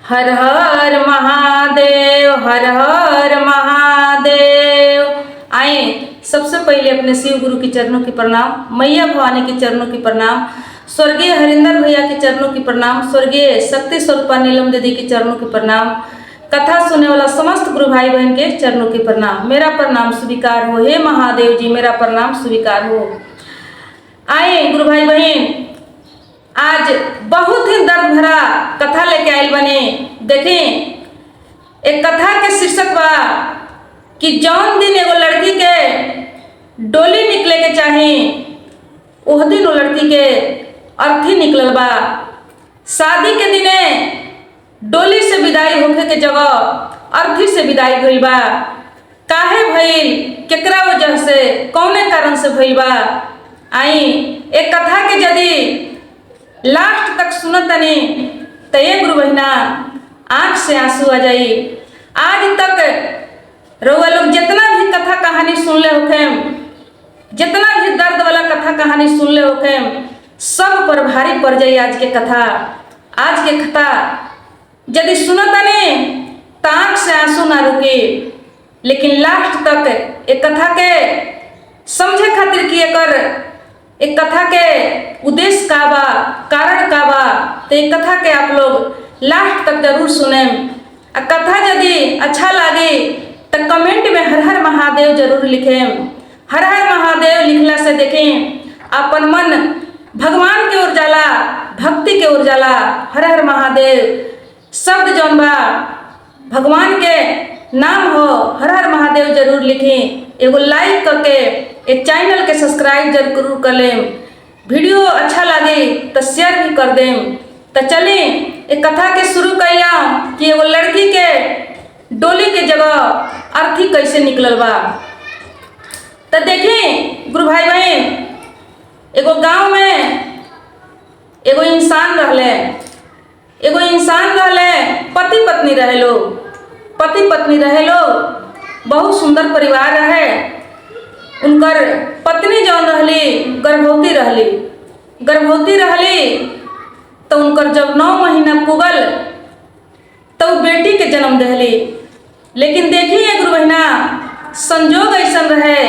हर हर महादेव, हर हर महादेव। आए सबसे पहले अपने शिव गुरु के चरणों की प्रणाम, मैया भवानी के चरणों की प्रणाम, स्वर्गीय हरिंदर भैया के चरणों की प्रणाम, स्वर्गीय शक्ति स्वरूपा नीलम दीदी के चरणों की प्रणाम, कथा सुनने वाला समस्त गुरु भाई बहन के चरणों की प्रणाम। मेरा प्रणाम स्वीकार हो, हे महादेव जी मेरा प्रणाम स्वीकार हो। आए गुरु भाई बहन, आज बहुत ही दर्द भरा कथा लेके आयल बने। देखें, एक कथा के शीर्षक बा कि जौन दिन एगो लड़की के डोली निकले के चाहे उस दिन वो लड़की के अर्थी निकलल बा। शादी के दिने डोली से विदाई होके के जगह अर्थी से विदाई भइल बा। काहे भइल, केकरा वजह से, कौने कारण से भइल बा। आई एक कथा के यदि लास्ट तक सुनत तनी तो ये गुरु बहिना आंख से आंसू आ जाई। आज तक रउआ लोग जितना भी कथा कहानी सुन ले होखेम, जितना भी दर्द वाला कथा कहानी सुन ले होखेम, सब पर भारी पड़ जाई आज के कथा। आज के कथा यदि सुनत तनी तो आंख से आंसू ना रुके, लेकिन लास्ट तक एक कथा के समझे खातिर कि एक कथा के उद्देश्य का बा, कारण का बा, तो एक कथा के आप लोग लास्ट तक जरूर सुने। कथा यदि अच्छा लगे तो कमेंट में हर हर महादेव जरूर लिखें। हर हर महादेव लिखला से देखें अपन मन भगवान के ओर जाला, भक्ति के ओर जाला। हर हर महादेव शब्द जौन बा भगवान के नाम हो, हर हर महादेव जरूर लिखें। एगो लाइक करके एक चैनल के सब्सक्राइब जरूर कर लें। वीडियो अच्छा लगे तो शेयर भी कर दें। तो चलें एक कथा के शुरू कैला कि एगो लड़की के डोली के जगह अर्थी कैसे निकलल बा। तो देखें गुरु भाई बहन, एगो गांव में एगो इंसान रहले, पति पत्नी रहे लोग, बहुत सुंदर परिवार रहे। उनकर पत्नी जौन रहली गर्भवती रहली तो उनकर जब 9 महीना पुगल तो बेटी के जन्म दहली। लेकिन देखिए गुरु बहिना, संजोग ऐसा रहे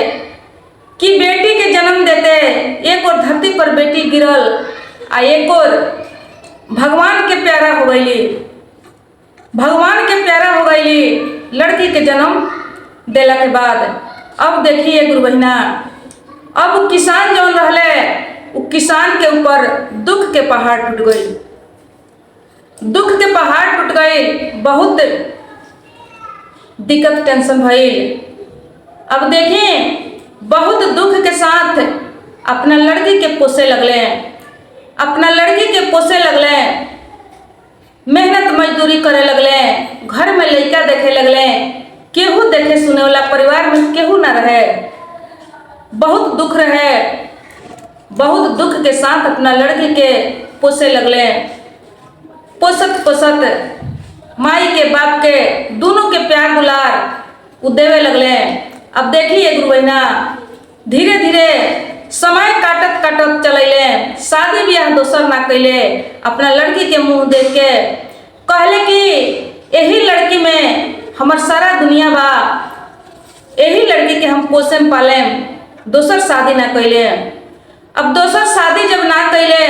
कि बेटी के जन्म देते एक और धरती पर बेटी गिरल आ एक और भगवान के प्यारा हो गई लड़की के जन्म देला के बाद। अब देखिए गुरु बहिना, अब किसान जौन रहले वो किसान के ऊपर दुख के पहाड़ टूट गई, बहुत दिक्कत टेंशन भइल। अब देखिए बहुत दुख के साथ अपना लड़की के पोसे लगले, मेहनत मजदूरी करे लगले, घर में लड़का देखे लगले। केहू देखे सुने वाला परिवार में केहू ना रहे, बहुत दुख के साथ अपना लड़की के पोसे लगले। पोसत माई के बाप के दोनों के प्यार दुलार वो देवे लगले। अब देखिए गुरु बहिना, धीरे धीरे समय काटत चलैले। शादी ब्याह दोसर ना कैले, अपना लड़की के मुंह देख के कहले कि यही लड़की में हमार सारा दुनिया बा, यही लड़की के हम पोसेम पालेम, दोसर शादी ना कैले। अब दोसर शादी जब ना कैले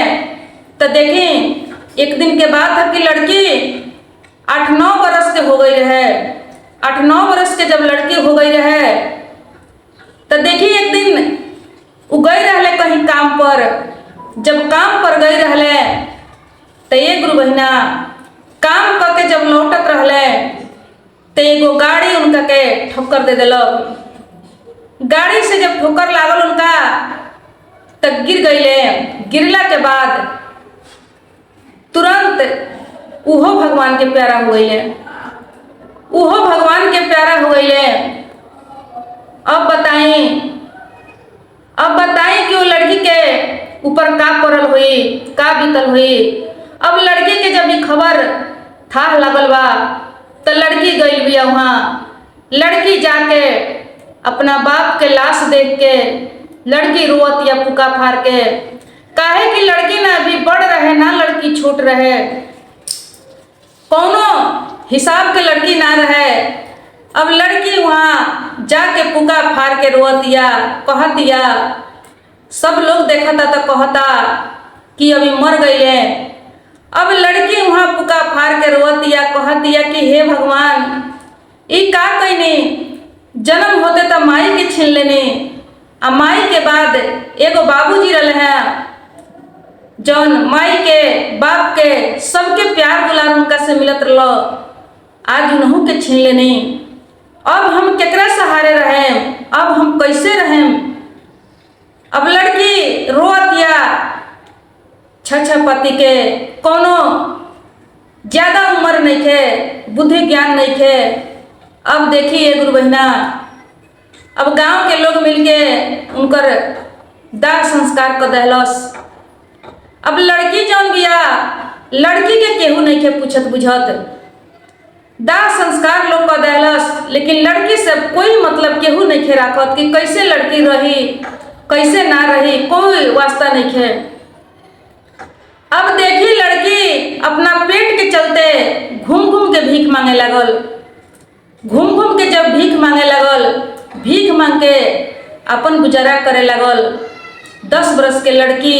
तो देखें एक दिन के बाद है कि लड़की 8-9 बरस के हो गई रहे। 8-9 बरस के जब लड़की हो गई रहे तो देखिए एक दिन वो गई रहले कहीं काम पर। जब काम पर गई रहले तो ये गुरु बहिना काम करके जब लौटत रहले तो एगो गाड़ी उनका के ठोकर दे दिलक। गाड़ी से जब ठोकर लागल उनका तो गिर गईले। गिरला के बाद तुरंत उहो भगवान के प्यारा हो गईले। अब बताई कि वो लड़की के ऊपर का पड़ल हुई, का बीतल हुई। अब लड़की के जब ये खबर था लगल बा तो लड़की गई बिया वहाँ। लड़की जाके अपना बाप के लाश देख के लड़की रोवत या पुका फाड़ के, काहे कि लड़की ना अभी बड़ रहे ना लड़की छोट रहे। कौनो हिसाब के लड़की ना रहे। अब लड़की वहाँ जाके पुका फाड़ के रोतिया, कहतिया, सब लोग देखा था तो कहता कि अभी मर गई है। अब लड़की वहाँ पुका फाड़ के रोतिया, कहतिया कि हे भगवान, ई का कहनी, जन्म होते तो माई के छीन लेने, आ माई के बाद एगो बाबूजी रहे हैं जौन माई के बाप के सबके प्यार दुलार उनका से मिलत रहो, आज उन्हों के छीन लेने। अब हम केकरा सहारे रहें, अब हम कैसे रहें। अब लड़की रोतिया, छह पति के कोनो ज्यादा उम्र नहीं थे, बुद्धि ज्ञान नहीं थे। अब देखिए गुरु बहिना, अब गांव के लोग मिलके उनकर दाह संस्कार कर दहलस। अब लड़की जौन बिया, लड़की के केहू नहीं के पूछत बुझत, दाह संस्कार लोग कर दहलस, लेकिन लड़की से कोई मतलब केहू नहीं खे राखत कि कैसे लड़की रही कैसे ना रही, कोई वास्ता नहीं खे। अब देखी लड़की अपना पेट के चलते घूम घूम के भीख मांगे लगल। घूम घूम के जब भीख मांगे लगल, भीख मांग के अपन गुजारा करे लगल। 10 बरस के लड़की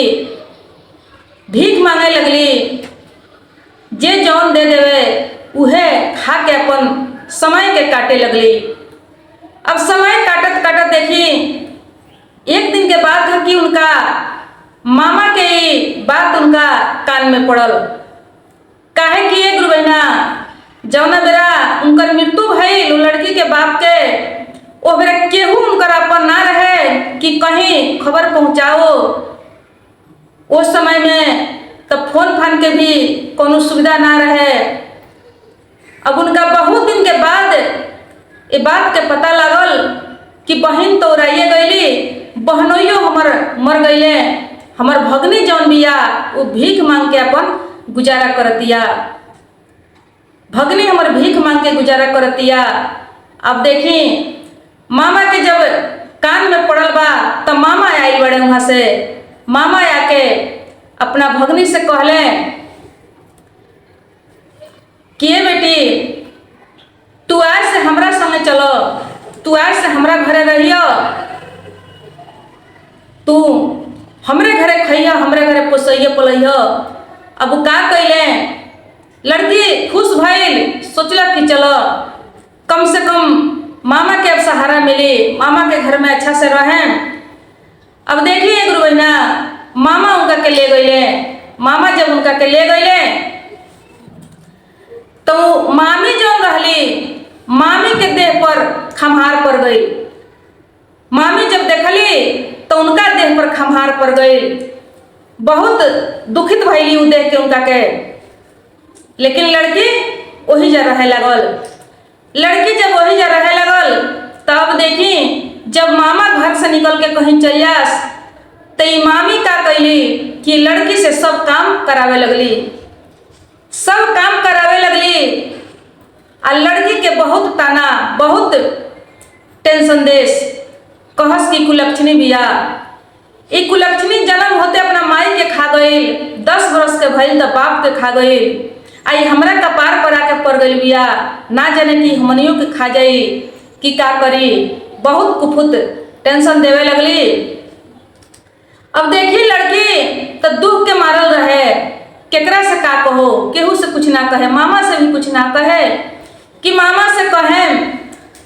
भीख मांगे लगली, जे जौन दे देवे उहे खा के अपन समय के काटे लगली। अब समय काटत काटत देखी एक दिन के बाद था कि उनका मामा के बात उनका कान में पड़ल। काहे कि गुरु बहिना, जौना बेरा उनकर मृत्यु भइल उ लड़की के बाप के, ओ बेरा केहू उनकर अपन ना रहे कि कहीं खबर पहुंचाओ। उस समय में तब फोन फान के भी कोनो सुविधा ना रहे। अब उनका बहुत दिन के बाद ये बात के पता लगल कि बहन तो उड़ाइए गईली, बहनोइयो हमर मर गईले, हमर भगनी जौन बिया वो भीख मांग के अपन गुजारा करतिया, भगनी हमर भीख मांग के गुजारा करतिया। अब देखी मामा के जब कान में पड़ल बा तब मामा आई बड़े वहाँ से। मामा आके अपना भगनी से कहले कि ये बेटी, तू आज से हमरा संगे चलो, तू आज से हमरा घरे रहियो, तू हमरे घरे खइया, हमरे घरे पोसइया पलइया। अब वो का कइले, लड़की खुश भइल, सोचला कि चलो कम से कम मामा के अब सहारा मिली, मामा के घर में अच्छा से रहें। अब देखिए गुरु बहिना, मामा उनका के ले गईले। मामा जब उनका के ले गईले तो मामी जौन रहली, मामी के देह पर खम्हार पड़ गई। मामी जब देखली तो उनका देह पर खम्हार पड़ गई। बहुत दुखित भइली उ देख के उनका के। लेकिन लड़की वही जा रहे लगल। लड़की जब वही जा रहे लगल तब देखी जब मामा घर से निकल के कहीं चल जास तो मामी का कैली कि लड़की से सब काम करावे लगली, सब काम करावे लगली। आ लड़की के बहुत ताना, बहुत टेंशन देस, कहस की कुलक्षणी बिया। ये कुलक्षणी जन्म होते अपना माई के खा गई, 10 बरस के भइल तो बाप के खा गई। आई हमरा कपार पर आके पड़ गई बिया, ना जाने कि हमनियों के खा जाई कि का करी। बहुत कुफुत टेंशन देवे लगली। अब देखी लड़की तो दुख के मारल रहे, केकरा से का कहो, केहू से कुछ ना कहे, मामा से भी कुछ ना कहे कि मामा से कहे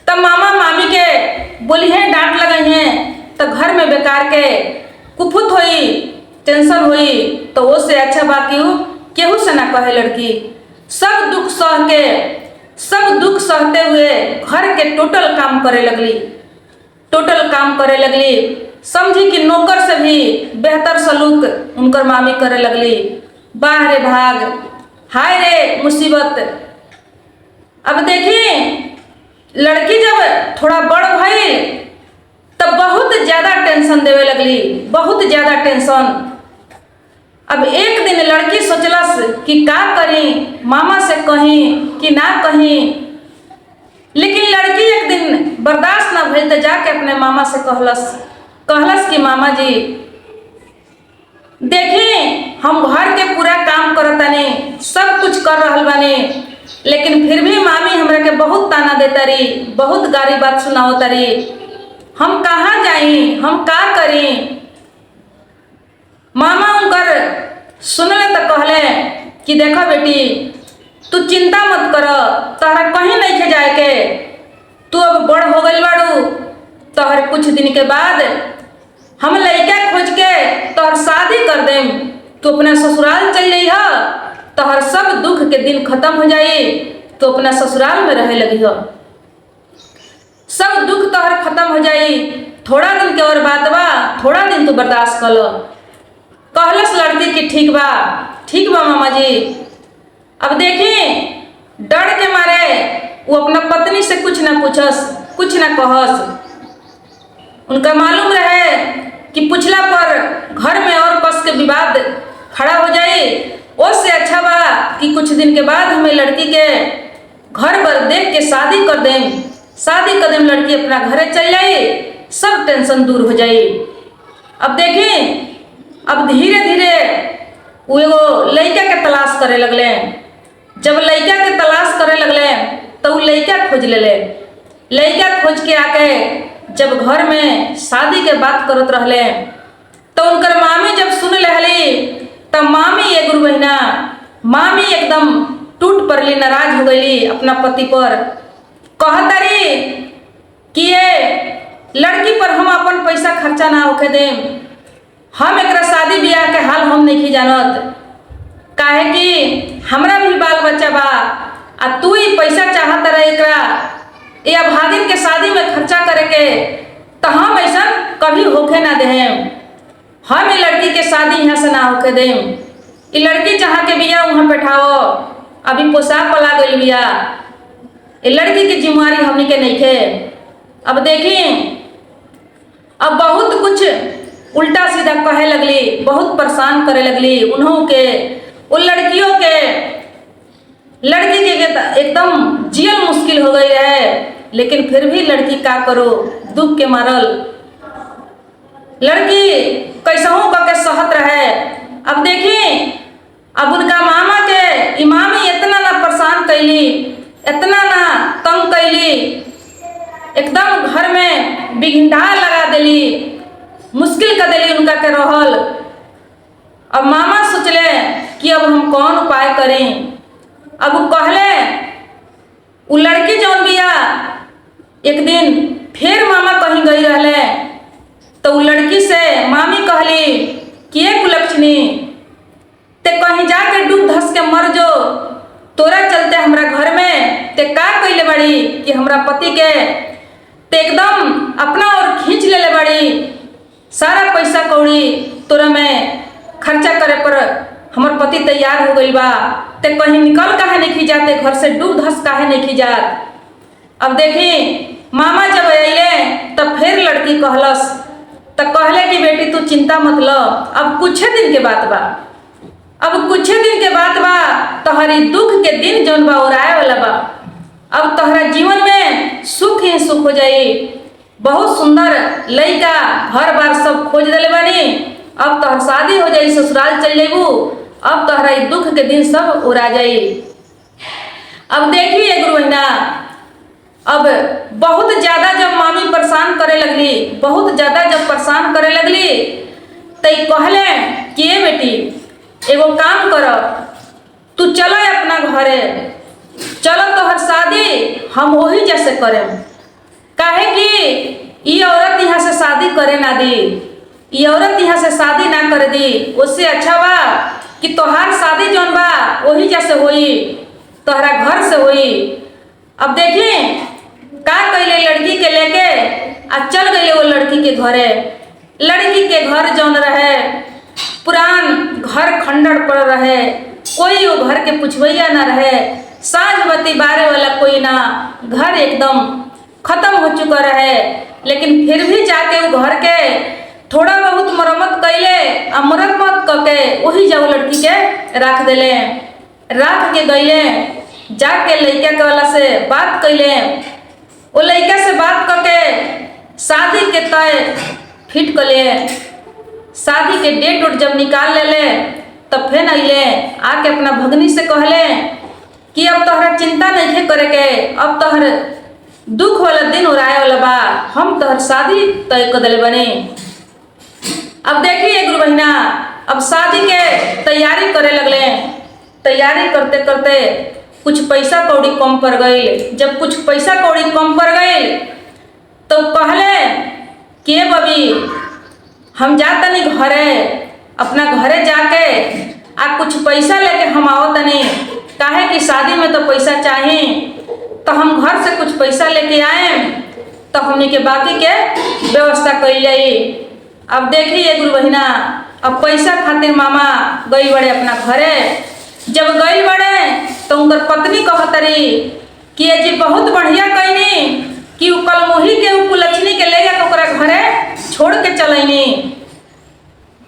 तब मामा मामी के बोली है, डांट लगाई है तो घर में बेकार के कुफुत हुई, टेंशन हुई। तो वो से अच्छा बात केहू से ना कहे। लड़की सब दुख सह के, सब दुख सहते हुए घर के टोटल काम करे लगली, टोटल काम करे लगली। समझी कि नौकर से भी बेहतर सलूक उनकर मामी करे लगली। बाह रे भाग, हाय रे मुसीबत। अब देखिए लड़की जब थोड़ा बड़ भइल तब बहुत ज्यादा टेंशन देवे लगली, बहुत ज्यादा टेंशन। अब एक दिन लड़की सोचलस कि का करी, मामा से कहीं कि ना कहीं। लेकिन लड़की एक दिन बर्दाश्त ना भइल तो जाके अपने मामा से कहलस कि मामा जी देखी हम घर के पूरा काम करतानी, सब कुछ कर रहल बानी, लेकिन फिर भी के बहुत ताना देता रही, बहुत गारी बात सुनाओ तारी। हम कहाँ जाई, हम का करी। मामा उनकर सुनले तो कहले कि देखो बेटी, तू चिंता मत कर, तोहरा कहीं नहीं के जाए के, तू अब बड़ हो गई बाड़ू, तोहर कुछ दिन के बाद हम लड़का खोज के तोहर शादी कर देम, तू अपना ससुराल चल जाइह, तोहर सब दुख के दिन खत्म हो जाई, तू अपना ससुराल में रहे लगी हो, सब दुख तोहर खत्म हो जाई। थोड़ा दिन के और बात बा, थोड़ा दिन तू बर्दाश्त कर लो। कहलस लड़की कि ठीक बा मामा जी। अब देखी डर के मारे वो अपना पत्नी से कुछ ना पूछस, कुछ ना कहस। उनका मालूम रहे कि पूछला पर घर में और कस के विवाद खड़ा हो जाए, उससे अच्छा बा कि कुछ दिन के बाद हमें लड़की के घर पर देख के शादी कर दें, लड़की अपना घरे चल जाए, सब टेंशन दूर हो जाए। अब देखें, अब धीरे धीरे वो एगो लड़का के तलाश करे लगले। जब लड़का के तलाश करे लगले तो वो लड़का खोज ले, लड़का खोज के आके जब घर में शादी के बात करत रहले तो उनकर मामी जब सुन लहली तब मामी ये गुरु बहिना, मामी एकदम टूट पड़ली, नाराज हो गई अपना पति पर। कहतारी कि ये लड़की पर हम अपन पैसा खर्चा ना होके दें, हम एकरा शादी ब्याह के हाल हम नहीं जानत, काहे कि हमरा भी बाल बच्चा बा, आ तू ही पैसा चाहत रहे एकरा ये अभागिन के शादी में खर्चा करे के, तो हम ऐसा कभी होके ना दें, हम ये लड़की के शादी यहाँ से ना होके दें। ये लड़की जहाँ के बिया वहाँ बैठाओ, अभी पोशाक पला गई बिया, ये लड़की की जिम्मेवारी हमनी के नहीं थे। अब देखिए, अब बहुत कुछ उल्टा सीधा कहे लगली, बहुत परेशान करे लगली उन्हों के, वो लड़कियों के, लड़की के एकदम जियल मुश्किल हो गई है। लेकिन फिर भी लड़की का करो, दुख के मारल लड़की कैसहू करके सहत रहे। अब देखिए, अब उनका मामा के इमामी इतना ना परेशान कैली, इतना ना तंग कैली, एकदम घर में बिघिंडा लगा देली, मुश्किल कर देली उनका के रहल। अब मामा सोचले कि अब हम कौन उपाय करें। अब वो कहले, वो लड़की जौन बिया एक दिन फिर मामा कहीं गई रहले तो वो लड़की से मामी कहली कि एक कुलक्षणी ते कहीं जाके डूब धस के मर जो, तोरा चलते हमरा घर में ते का कैले बड़ी कि हमरा पति के ते एकदम अपना और खींच ले बड़ी, सारा पैसा कौड़ी तोरा में खर्चा करे पर हमर पति तैयार हो गई बा, ते कहीं निकल काहे नहीं जाते, घर से डूब धस काहे नहीं जात। अब देखी मामा जब अले तब फिर लड़की कहलस, तो कहले कि बेटी तू चिंता मत लो, अब कुछ दिन के बात बा, अब कुछ दिन के बात बा, तोहरी दुख के दिन जौन बा उड़ाए वाला बा, अब तोहरा जीवन में सुख ही सुख हो जाई। बहुत सुंदर लड़का घर बार सब खोज दिले बानी, अब तोहर शादी हो जाई, ससुराल चल जेबू, अब तोहरा दुख के दिन सब उड़ा जाई। अब देखिए गुरु बहिना, अब बहुत ज्यादा जब मामी परेशान करे लगली, बहुत ज्यादा जब परेशान करे लगली तो कहले कि ये बेटी एगो काम कर, तू चलो अपना घरे, चलो तोहर शादी हम वही जैसे करें, काहे कि ये औरत यहाँ से शादी करे ना दी, ये औरत यहाँ से शादी ना कर दी, उससे अच्छा बा कि तोहार शादी जौन बा वही जैसे होई, तोहरा घर से होई। अब देखिए का कैले, लड़की के लेके आ चल गए वो लड़की के घरे। लड़की के घर जौन रहे पुरान घर खंडर पड़ रहे, कोई वो घर के पुछवैया ना रहे, साँझ बत्ती बारे वाला कोई ना, घर एकदम खत्म हो चुका रहे। लेकिन फिर भी जाके वो घर के थोड़ा बहुत मरम्मत कैले, आ मरम्मत करके वही जाओ लड़की के रख दिले, रख के गईले, जाके लड़का के वाला से बात कैले, वो लड़का से बात करके शादी के तय फिट कर ले, शादी के डेट उट जब निकाल ले तब फिर अले आके अपना भगनी से कहले कि अब तोहरा चिंता नहीं करे करे के, अब तोहर दुख वाला दिन उड़ाए वाला बा, हम तोहर शादी तय कर दिले बने। अब देखिए गुरु बहिना, अब शादी के तैयारी करे लगले। तैयारी करते करते कुछ पैसा कौड़ी कम पड़ गई। जब कुछ पैसा कौड़ी कम पड़ गई तो कहले कि बबी हम जातनी घरे, अपना घरे जाके आ कुछ पैसा लेके हम आओ तनी, काहे कि शादी में तो पैसा चाहिए। तो हम घर से कुछ पैसा लेके आए तो हमने के बाकी के व्यवस्था कर जाई। अब देखिए गुरु बहिना, अब पैसा खातिर मामा गई बड़े अपना घरे। जब गई बड़े तो उनकर पत्नी कहतरी कि ये जी बहुत बढ़िया कहनी कि कलमोही के कुलछनी के ले जाकर ओकरा घरे छोड़ के चलैनी।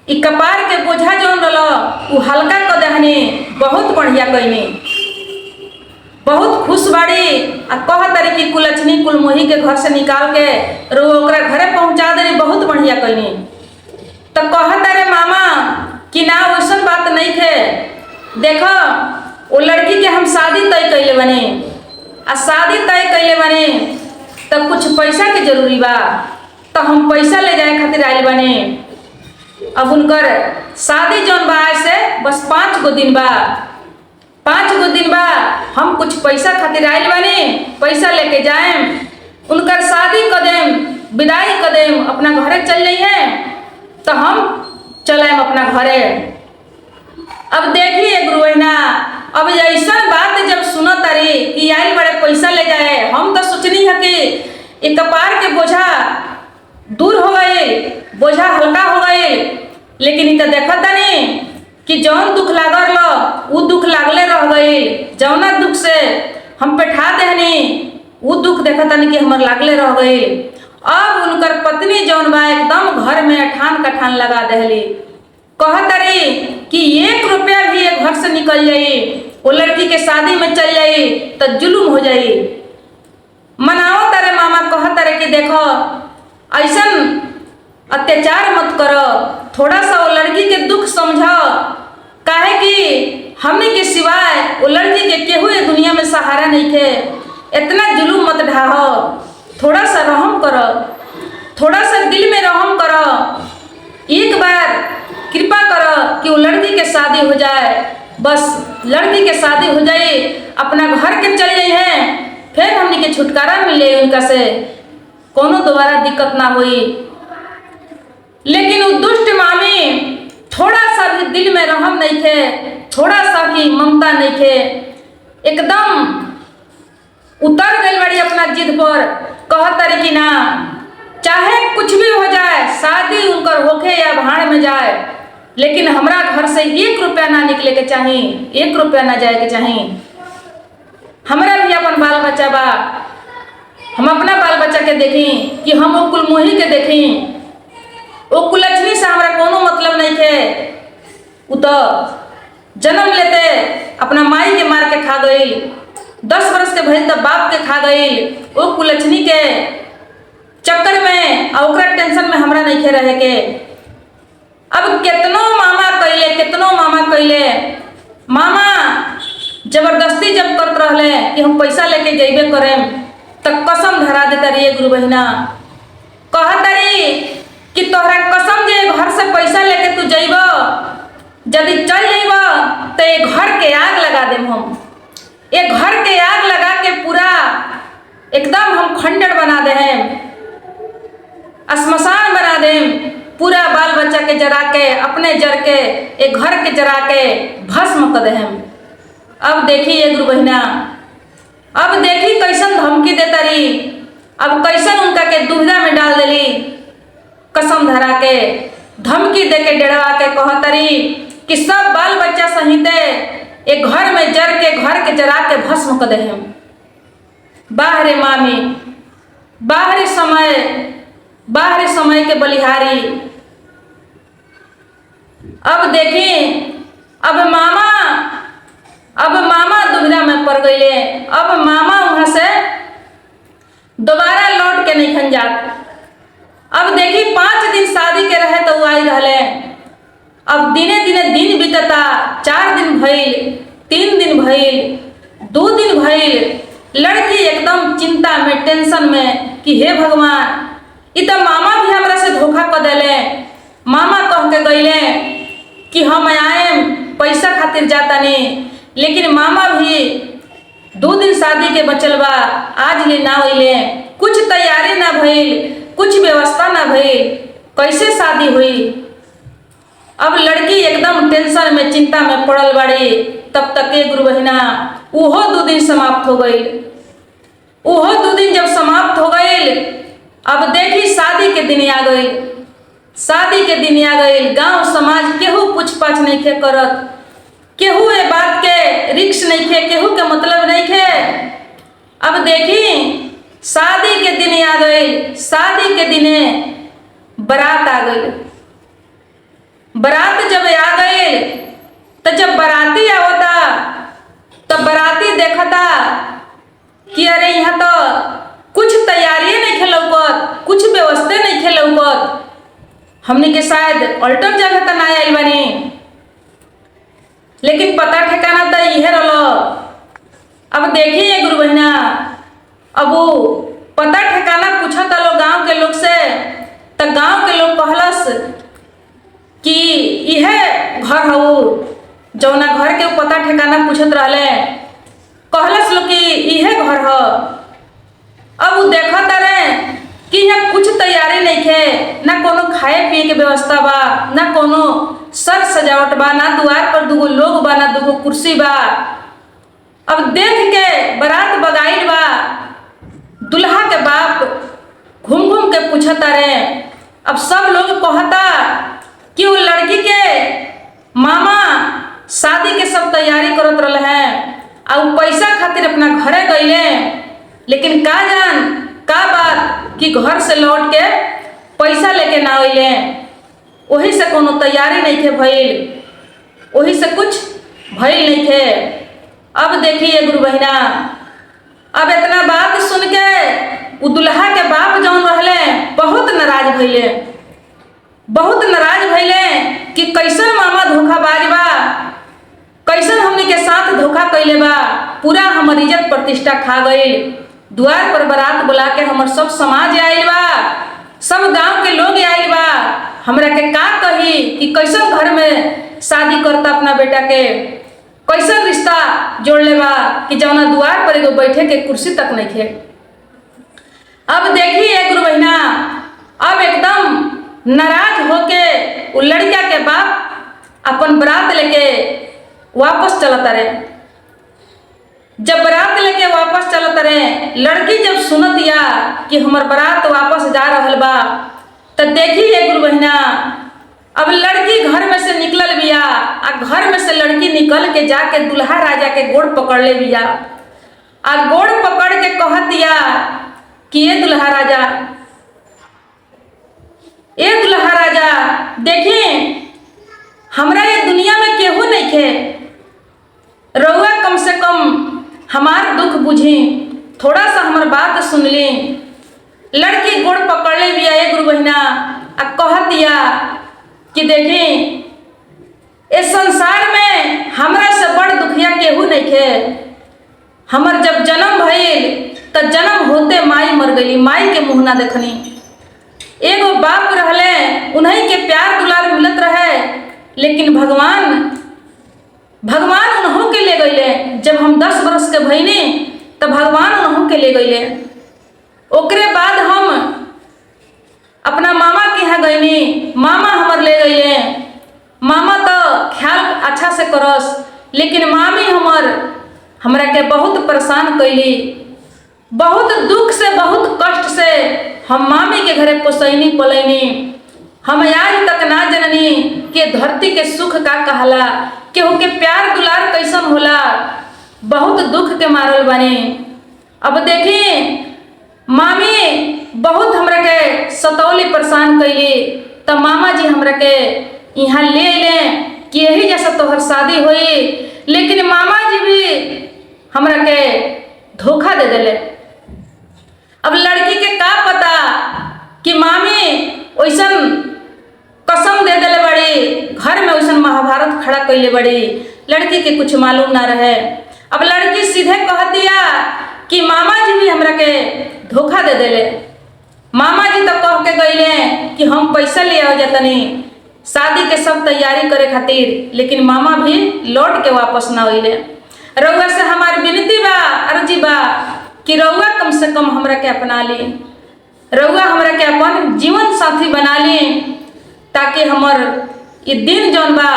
इ कपार के बोझा जौन रहा उ हल्का कर दहनी, बहुत बढ़िया कहनी। बहुत खुश बाड़ी आ कहतरी कि कुलछनी कुलमोही के घर से निकाल के रो ओकरा घरे पहुंचा देनी, बहुत बढ़िया कहनी। तो कहतरे मामा कि ना वैसन बात नहीं थे, देखो वो लड़की के हम शादी तय कैले बने आ शादी तय कैले बने तो कुछ पैसा के जरूरी बा, तो हम पैसा ले जाए खातिर आइल बने। अब उनकर शादी जौन बा से बस 5 गो दिन बा, 5 गो दिन बा, हम कुछ पैसा खातिर आइल बने, पैसा लेके जाए उनकर शादी कर देम, विदाई कर देम, अपना घरे चल जाइए तो हम चले अपना घरे। अब देखिए गुरु बहिना, अब ऐसा बात जब सुनो तारी कि आई बड़े पैसा ले जाए, हम तो सोचनी है कि एक कपार के बोझा दूर हो गए, बोझा हल्का हो गए। लेकिन इ तो देखा तानी कि जौन दुख लागल उ दुख लागले रह गई। जौना दुख से हम बैठा देहनी उ दुख देखा तानी कि हमर लागले रह गई। अब उनकर पत्नी जौन बा एकदम घर में अठान कठान लगा दहली, कहतरी कि 1 रुपया भी एक घर से निकल जाई, वो लड़की के शादी में चल जाई तो जुलुम हो जाई। मनाओ तारे मामा, कहतरे कि देखो ऐसन अत्याचार मत करो, थोड़ा सा वो लड़की के दुख समझो, काहे कि हमने के सिवाय वो लड़की के केहू ये दुनिया में सहारा नहीं थे। इतना जुलुम मत ढाहो, थोड़ा सा रहम करो, थोड़ा सा दिल में रहम करो, एक बार कृपा करो कि वो लड़की के शादी हो जाए, बस लड़की के शादी हो जाए, अपना घर के चल जाए हैं, फिर हमने के छुटकारा मिले उनका से, कोनो दोबारा दिक्कत ना हुई। लेकिन वो दुष्ट मामी थोड़ा सा भी दिल में रहम नहीं थे, थोड़ा सा की ममता नहीं थे, एकदम उतर गई बड़ी अपना जिद पर। कहतरी कि ना चाहे कुछ भी हो जाए, शादी उनकर होके या भाड़ में जाए, लेकिन हमरा घर से 1 रुपया ना निकले के चाहिए, 1 रुपया ना जाए के चाहिए। हमरा भी अपन बाल बच्चा बा, हम अपना बाल बच्चा के देखी कि हम वो कुलमोही के देखी, वो कुलछनी से हमरा कोनो मतलब नहीं थे। वो तो जन्म लेते अपना माई के मार के खा गई, 10 वर्ष के भइल तो बाप के खा गई। वो कुलछनी के चक्कर में और ओकरा टेंशन में हमरा नहीं खे रहे के। अब कितनो मामा कैले, कितनो मामा कैले, मामा जबरदस्ती जब करत रहले कि हम पैसा लेके जइबे करें, तब कसम धरा देता रही गुरु बहिना। कहतरी कि तोहरा कसम जे घर से पैसा लेके तू जइब, यदि चल जइब तो ये घर के आग लगा देम, हम ये घर के आग लगा के पूरा एकदम हम खंडर बना दे हैं, श्मशान बना दें, पूरा बाल बच्चा के जरा के, अपने जर के, एक घर के जरा के भस्म कर दें। अब देखिए गुरु बहिना, अब देखी कैसन धमकी देता रही, अब कैसन उनका के दुविधा में डाल देली। कसम धरा के धमकी दे के डरवा के कहतरी कि सब बाल बच्चा सहिते एक घर में जर के, घर के जरा के भस्म कर दें। बाहरे मामी, बाहरी समय के बलिहारी। अब देखें, अब मामा दुविधा में पड़ गए। अब मामा वहां से दोबारा लौट के नहीं खन जात। अब देखी 5 दिन शादी के रहे तो आई रहले, अब दिने दिने दिन बीतता, 4 दिन भइल, 3 दिन भइल, 2 दिन भइल, लड़की एकदम चिंता में, टेंशन में कि हे भगवान, इ तो मामा भी हमरा से धोखा कर देले। मामा कह के गईले कि हम आएम पैसा खातिर जातानी, लेकिन मामा भी 2 दिन शादी के बचल बा, आज ले ना अइले। कुछ तैयारी ना भइल, कुछ व्यवस्था ना भइल, कैसे शादी हुई। अब लड़की एकदम टेंशन में, चिंता में पड़ल बाड़ी। तब तक के गुरु बहिना उहो 2 दिन समाप्त हो गई। उहो 2 दिन जब समाप्त हो गई, अब देखी शादी के दिन आ गई। शादी के दिन आ गई, गांव समाज केहू पूछ पाछ नहीं खे करत, केहू ए बात के रिक्स नहीं खे, केहू के मतलब नहीं खे। अब देखी शादी के दिन आ गई। शादी के दिने बारात आ गई। बारात जब आ गई तो जब बाराती आवता तब बाराती देखता कि अरे यहाँ तो कुछ तैयारी नहीं खेलौकत, कुछ व्यवस्था नहीं खेलौकत, हमने के शायद अल्टर जगह तो ना आइल बानी। लेकिन पता ठिकाना तो इहे रहो। अब देखिए गुरु बहिना, अब वो पता ठिकाना पूछता लोग गांव के लोग से, तो गांव के लोग कहलस कि यह घर हो। जौना घर के पता ठिकाना पूछत रहले, कहलस लोग कि यह घर हो। अब वो देखत रहे कि यहाँ कुछ तैयारी नहीं है, ना कोनो खाए पिए के व्यवस्था बा, ना कोनो सर सजावट बा, ना द्वार पर 2 लोग बा, ना 2 कुर्सी बा। अब देख के बारात बगाइल बा। दुल्हा के बाप घूम घूम के पूछता रहे। अब सब लोग कहता कि वो लड़की के मामा शादी के सब तैयारी करत रहे हैं, और पैसा खातिर अपना घरे गईले। लेकिन का जान का बात कि घर से लौट के पैसा लेके ना अइले, वही से कोनो तैयारी नहीं थे भइल, वही से कुछ भइल नहीं थे। अब देखिए गुरु बहिना, अब इतना बात सुन के वो दुल्हा के बाप जौन रहले बहुत नाराज भइले, बहुत नाराज भइले कि कैसन मामा धोखाबाज बा, कैसन हमनी के साथ धोखा कैले बा। पूरा हमर इज्जत प्रतिष्ठा खा गई। द्वार पर बारात बुला के हमर सब समाज आइल बा, सब गांव के लोग आइल बा। हमरा के का कही कि कैसन घर में शादी करता अपना बेटा के, कैसन रिश्ता जोड़ ले बा कि जौना द्वार पर एगो बैठे के कुर्सी तक नहीं थे। अब देखिए गुरु बहिना, अब एकदम नाराज होके वो लड़का के बाप अपन बारात लेके वापस चलता रहे। जब बारात लेके वापस चलत रहे, लड़की जब सुनतिया कि हमर बारात वापस जा रहल बा, तो देखिए गुरु बहिना, अब लड़की घर में से निकलल बिया। आ घर में से लड़की निकल के जाके दुल्हा राजा के गोड़ पकड़ ले बिया। आ गोड़ पकड़ के कहतिया कि ये दुल्हा राजा, ए दुल्हा राजा, देखिए हमरा ये दुनिया में केहू नहीं खे, रउआ कम से कम हमार दुख बुझी, थोड़ा सा हमार बात सुन ली। लड़की गोड़ पकड़ ले बिया ए गुरु बहिना, आ कहतिया कि देखी इस संसार में हमरा से बड़ दुखिया केहू नहीं खे। हमर जब जन्म भइल त जन्म होते माई मर गई, माई के मुँह ना देखनी। एगो बाप रहले, उन्हीं के प्यार दुलार मिलत रहे, लेकिन भगवान उन्हों के ले गईले। जब हम 10 बरस के भईनी तब भगवान उन्हों के ले गईले। ओकरे बाद हम अपना मामा के यहाँ गईनी, मामा हमर ले गईले। मामा तो ख्याल अच्छा से करस, लेकिन मामी हमरा के बहुत परेशान कैली। बहुत दुख से, बहुत कष्ट से हम मामी के घरे पोसैनी पलैनी। हम आज तक ना जननी कि धरती के सुख का कहला, केहू के प्यार दुलार कैसन होला। बहुत दुख के मारल बनी। अब देखी मामी बहुत हमरा के सतौली परेशान कैली, तब मामा जी हमरा के यहाँ ले अइले कि यही जैसा तोहर शादी हुई। लेकिन मामा जी भी हमरा के धोखा दे दिले। अब लड़की के का पता कि मामी वैसन कसम दे दिले बड़ी, घर में वैसन महाभारत खड़ा कैले बड़ी। लड़की के कुछ मालूम ना रहे। अब लड़की सीधे कह दिया कि मामा जी भी हमरा के धोखा दे देले। मामा जी तो कह के गईले कि हम पैसा ले आओ जतनी शादी के सब तैयारी करे खातिर, लेकिन मामा भी लौट के वापस ना अइले। रउआ से हमार विनती बा, अर्जी बा कि रउआ कम से कम हमरा के अपना ली, रउआ हमरा के अपन जीवन साथी बना ली, ताकि हमर ये दिन जौन बा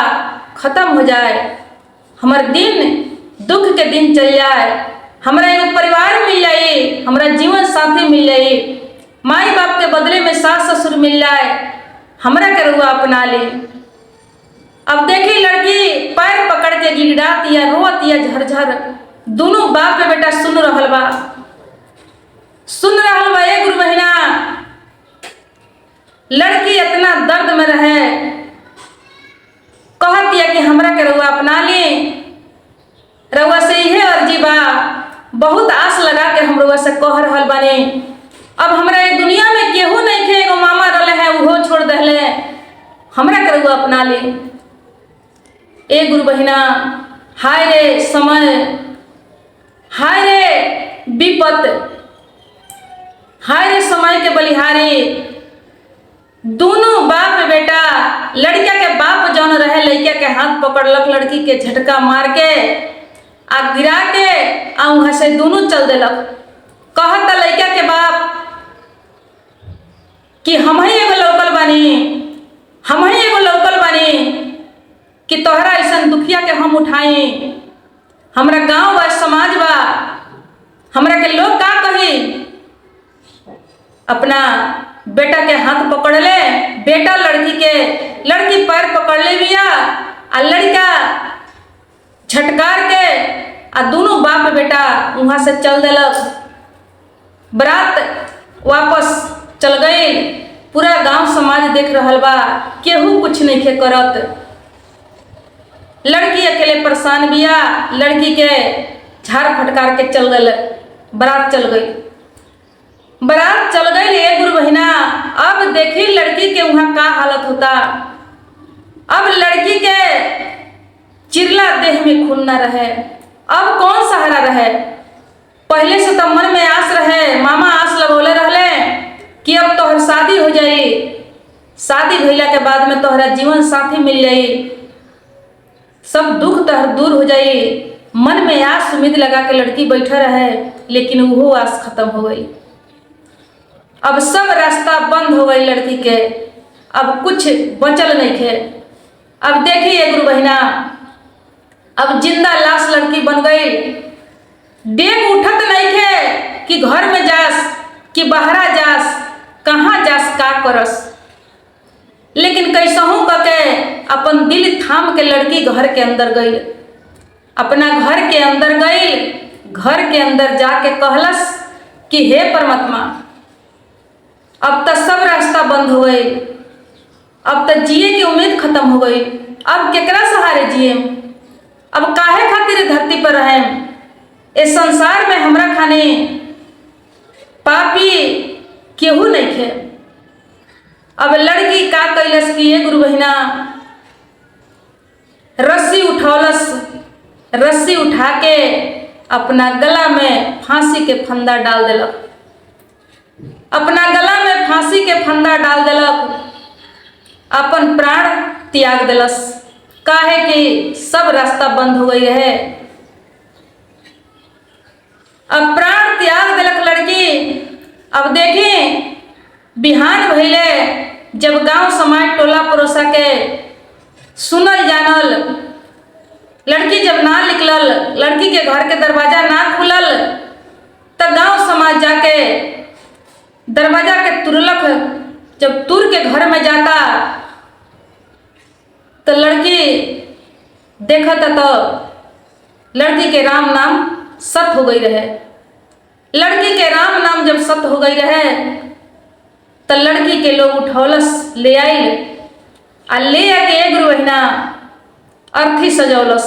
खत्म हो जाए, हमर दिन दुख के दिन चल जाए, हमरा एगो परिवार मिल जाए, हमरा जीवन साथी मिल जाए, माई बाप के बदले में सास ससुर मिल जाए, हमरा के रउआ अपना ली। अब देखी लड़की पैर पकड़ के गिड़गिड़ात या रोत या झरझर, दोनों बाप बेटा सुन रहल बा, सुन रहल बा। एक गुरु महीना लड़की इतना दर्द में रहे, कहत या कि हमरा के रउआ अपना ली। रउआ से इहे अर्जी बा, बहुत आस लगा के हम रउआ से कह रहल बानी। अब हमरा ये दुनिया में केहू नहीं खे, एगो मामा रहले है उहो छोड़ दहले, हमरा के रउआ अपना ली। ए गुरु बहिना, हाय रे समय, हाय रे विपत, हाय रे समय के बलिहारी। दोनों बाप बेटा, लड़किया के बाप जौन रहे लड़किया के हाथ पकड़लक, लड़की के झटका मार के आ गिरा के आ वहां से दोनों चल देलक। कहत लड़किया के बाप कि हम ही एगो लौकल बानी, हम ही एगो लौकल बानी कि तोहरा ऐसा दुखिया के हम उठाई, हमरा गांव बा, समाज बा, हमरा के लोग का कही। अपना बेटा के हाथ पकड़ ले, बेटा लड़की पैर पकड़ ले बिया आ लड़का झटकार के आ दोनों बाप बेटा वहां से चल देलक। बरात वापस चल गई, पूरा गांव समाज देख रहल बा, केहू कुछ नहीं खे करत। लड़की अकेले परेशान बिया, लड़की के झाड़ फटकार के चल गए, बारात चल गई, बारात चल गई। एक गुरु बहिना, अब देखी लड़की के वहां का हालत होता। अब लड़की के चिरला देह में खून न रहे, अब कौन सहारा रहे। पहले से तो मन में आस रहे, मामा आस लगौले रहले कि अब तोहर शादी हो जाई, शादी भइला के बाद में तोहरा जीवन साथी मिल जाई, सब दुख तोहर दूर हो जाई। मन में आस उम्मीद लगा के लड़की बैठा रहे, लेकिन वो आस खत्म हो गई। अब सब रास्ता बंद हो गई लड़की के, अब कुछ बचल नहीं थे। अब देखिए गुरु बहिना, अब जिंदा लाश लड़की बन गई। डेग उठत नहीं थे कि घर में जास कि बाहरा जास, कहाँ जास का करस। लेकिन कैसहू करके अपन दिल थाम के लड़की घर के अंदर गई, अपना घर के अंदर गई। घर के अंदर जाके कहलस कि हे परमात्मा, अब तो सब रास्ता बंद हो गई, अब तो जिए की उम्मीद खत्म हो गई, अब केकरा सहारे जिए, अब काहे खातिर धरती पर रहे। इस संसार में हमरा खाने पापी केहू नहीं थे। अब लड़की का कैलस कि ये गुरु बहिना, रस्सी उठौलस, रस्सी उठा के अपना गला में फांसी के फंदा डाल देलक, अपना गला में फांसी के फंदा डाल देलक, अपन प्राण त्याग देलस। काहे कि सब रास्ता बंद हो गई रहे। अब प्राण त्याग देलक लड़की। अब देखें बिहान भइले, जब गांव समाज टोला पड़ोसा के सुनल जानल, लड़की जब ना निकलल, लड़की के घर के दरवाजा ना खुलल, तब गांव समाज जाके दरवाजा के तुरलक। जब तुर के घर में जाता तो लड़की देखत तो लड़की के राम नाम सत हो गई रहे। लड़की के राम नाम जब सत हो गई रहे तो लड़की के लोग उठौलस, ले आई आ ले आके एक गुरु बहिना अर्थी सजौलस,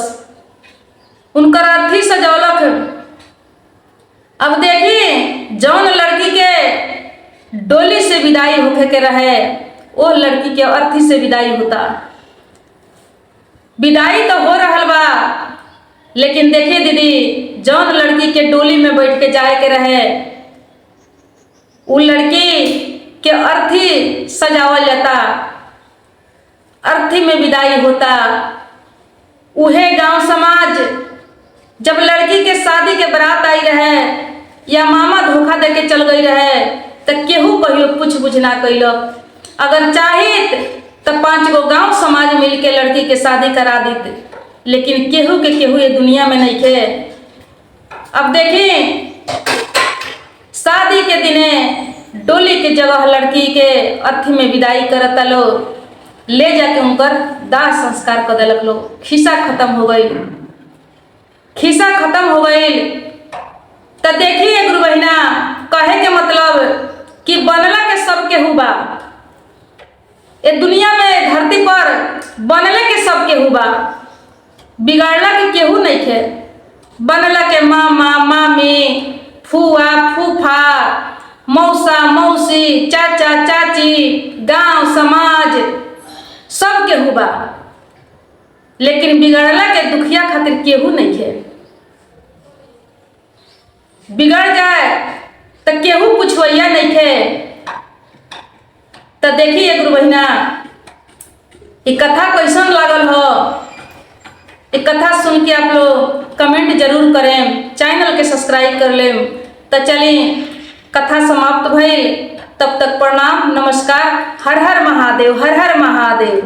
उनकर अर्थी सजौलक। अब देखी जौन लड़की के डोली से विदाई होके के रहे, वो लड़की के अर्थी से विदाई होता। विदाई तो हो रहल बा, लेकिन देखिए दीदी, जौन लड़की के डोली में बैठ के जाए के रहे, वो लड़की के अर्थी सजावल जाता, अर्थी में विदाई होता। उहे गांव समाज जब लड़की के शादी के बारात आई रहे या मामा धोखा दे के चल गई रहे तो केहू कहियो पूछ बुझ ना कैलक। अगर चाहित तो 5 गो गांव समाज मिल के लड़की के शादी करा देते, लेकिन केहू के केहू ये दुनिया में नहीं थे। अब देखिए, शादी के दिने डोली के जगह लड़की के अर्थी में विदाई करता लो, ले जाके उनकर दाह संस्कार कर दिलक लो। खिस्सा खत्म हो गई, खिस्सा खत्म हो गई। तो देखिए गुरु बहिना, कहे के मतलब कि बनला के सब केहू बा, ये दुनिया में धरती पर बनले के सब केहू बा, बिगाड़ला के केहू नहीं थे। बनला के मामा मामी, फुआ फूफा, मौसा मौसी, चाचा चाची, गांव समाज सब केहू बा, लेकिन बिगड़ला के दुखिया खातिर केहू नहीं है। बिगड़ जाए तो केहू पुछवैया नहीं थे। तो देखिए गुरु बहिना, ये कथा कैसन लागल हो, ये कथा सुन के आप लोग कमेंट जरूर करें, चैनल के सब्सक्राइब कर लें। तो चलिए, कथा समाप्त भइल। तब तक प्रणाम, नमस्कार, हर हर महादेव, हर हर महादेव।